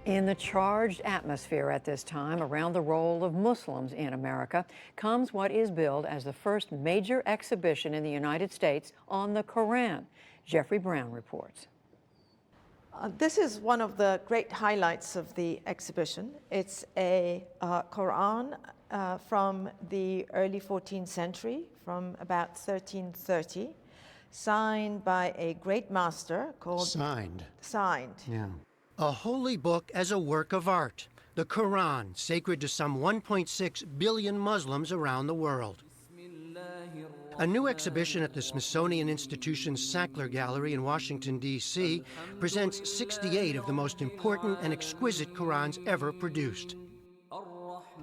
In the charged atmosphere at this time around the role of Muslims in America comes what is billed as the first major exhibition in the United States on the Koran. Jeffrey Brown reports. This is one of the great highlights of the exhibition. It's a Quran from the early 14th century, from about 1330, signed by a great master called... Signed. Yeah. A holy book as a work of art, the Quran, sacred to some 1.6 billion Muslims around the world. A new exhibition at the Smithsonian Institution's Sackler Gallery in Washington, D.C. presents 68 of the most important and exquisite Qurans ever produced.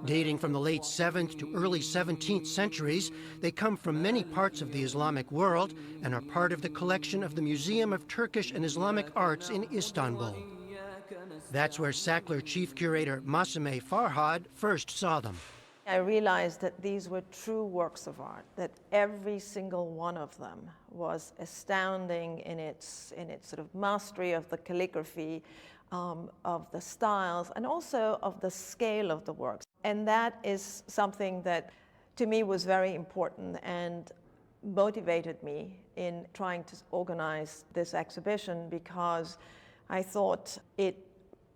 Dating from the late 7th to early 17th centuries, they come from many parts of the Islamic world and are part of the collection of the Museum of Turkish and Islamic Arts in Istanbul. That's where Sackler chief curator Masime Farhad first saw them. I realized that these were true works of art, that every single one of them was astounding in its sort of mastery of the calligraphy, of the styles, and also of the scale of the works. And that is something that, to me, was very important and motivated me in trying to organize this exhibition, because I thought it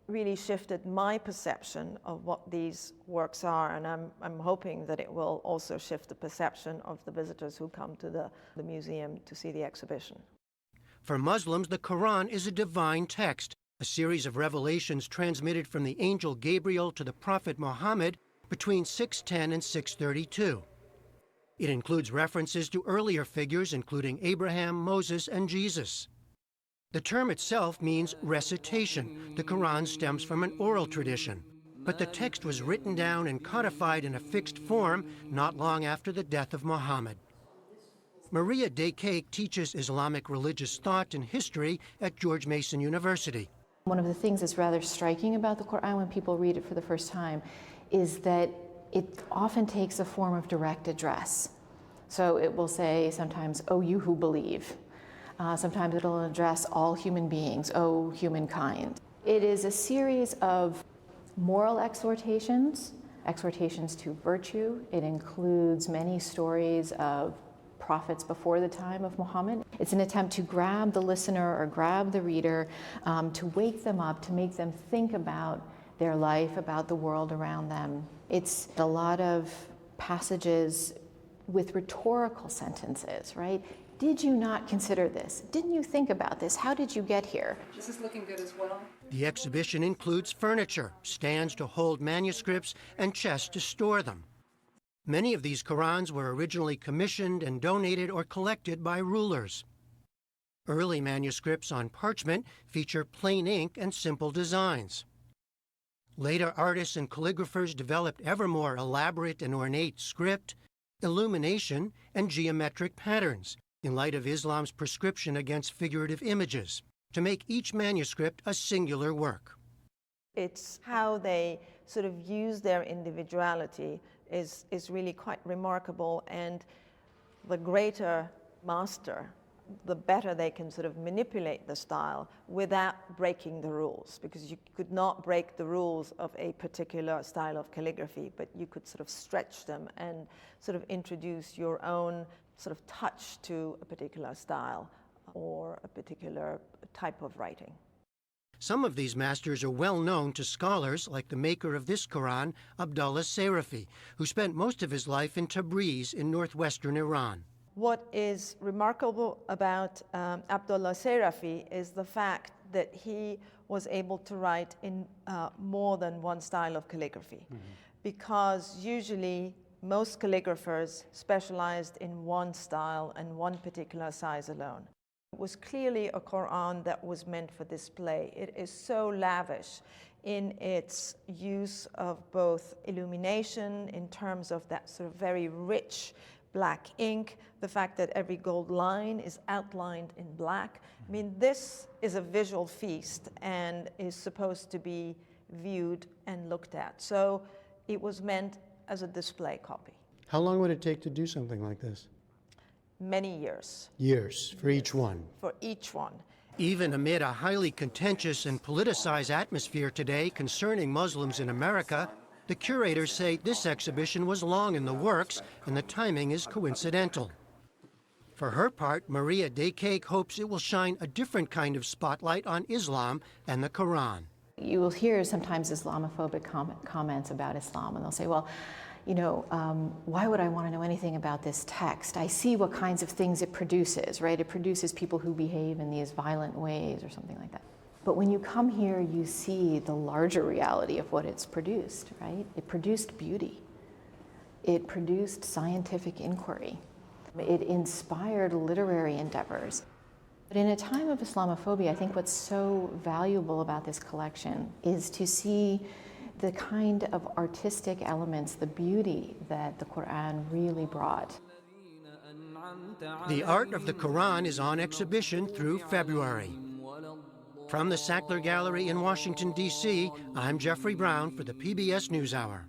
really shifted my perception of what these works are, and I'm hoping that it will also shift the perception of the visitors who come to the museum to see the exhibition. For Muslims, the Quran is a divine text, a series of revelations transmitted from the angel Gabriel to the prophet Muhammad between 610 and 632. It includes references to earlier figures, including Abraham, Moses, and Jesus. The term itself means recitation. The Quran stems from an oral tradition, but the text was written down and codified in a fixed form not long after the death of Muhammad. Maria Dekake teaches Islamic religious thought and history at George Mason University. One of the things that's rather striking about the Quran when people read it for the first time is that it often takes a form of direct address. So it will say sometimes, "O you who believe." Sometimes it'll address all human beings, "O humankind." It is a series of moral exhortations, exhortations to virtue. It includes many stories of prophets before the time of Muhammad. It's an attempt to grab the listener or grab the reader, to wake them up, to make them think about their life, about the world around them. It's a lot of passages with rhetorical sentences, right? Did you not consider this? Didn't you think about this? How did you get here? This is looking good as well. The exhibition includes furniture, stands to hold manuscripts, and chests to store them. Many of these Qurans were originally commissioned and donated or collected by rulers. Early manuscripts on parchment feature plain ink and simple designs. Later artists and calligraphers developed ever more elaborate and ornate script, illumination, and geometric patterns, in light of Islam's prescription against figurative images, to make each manuscript a singular work. It's how they sort of use their individuality is really quite remarkable, and the greater master, the better they can sort of manipulate the style without breaking the rules, because you could not break the rules of a particular style of calligraphy, but you could sort of stretch them and sort of introduce your own sort of touch to a particular style or a particular type of writing. Some of these masters are well known to scholars, like the maker of this Quran, Abdullah Sarafi, who spent most of his life in Tabriz in northwestern Iran. What is remarkable about Abdullah Sarafi is the fact that he was able to write in more than one style of calligraphy, because usually most calligraphers specialized in one style and one particular size alone. It was clearly a Quran that was meant for display. It is so lavish in its use of both illumination, in terms of that sort of very rich black ink, the fact that every gold line is outlined in black. I mean, this is a visual feast and is supposed to be viewed and looked at. So it was meant as a display copy. How long would it take to do something like this? Many years. Years for each one? For each one. Even amid a highly contentious and politicized atmosphere today concerning Muslims in America, the curators say this exhibition was long in the works and the timing is coincidental. For her part, Maria Daycake hopes it will shine a different kind of spotlight on Islam and the Quran. You will hear sometimes Islamophobic comments about Islam, and they'll say, well, you know, why would I want to know anything about this text? I see what kinds of things it produces, right? It produces people who behave in these violent ways or something like that. But when you come here, you see the larger reality of what it's produced, right? It produced beauty. It produced scientific inquiry. It inspired literary endeavors. But in a time of Islamophobia, I think what's so valuable about this collection is to see the kind of artistic elements, the beauty that the Quran really brought. The art of the Quran is on exhibition through February. From the Sackler Gallery in Washington, D.C., I'm Jeffrey Brown for the PBS NewsHour.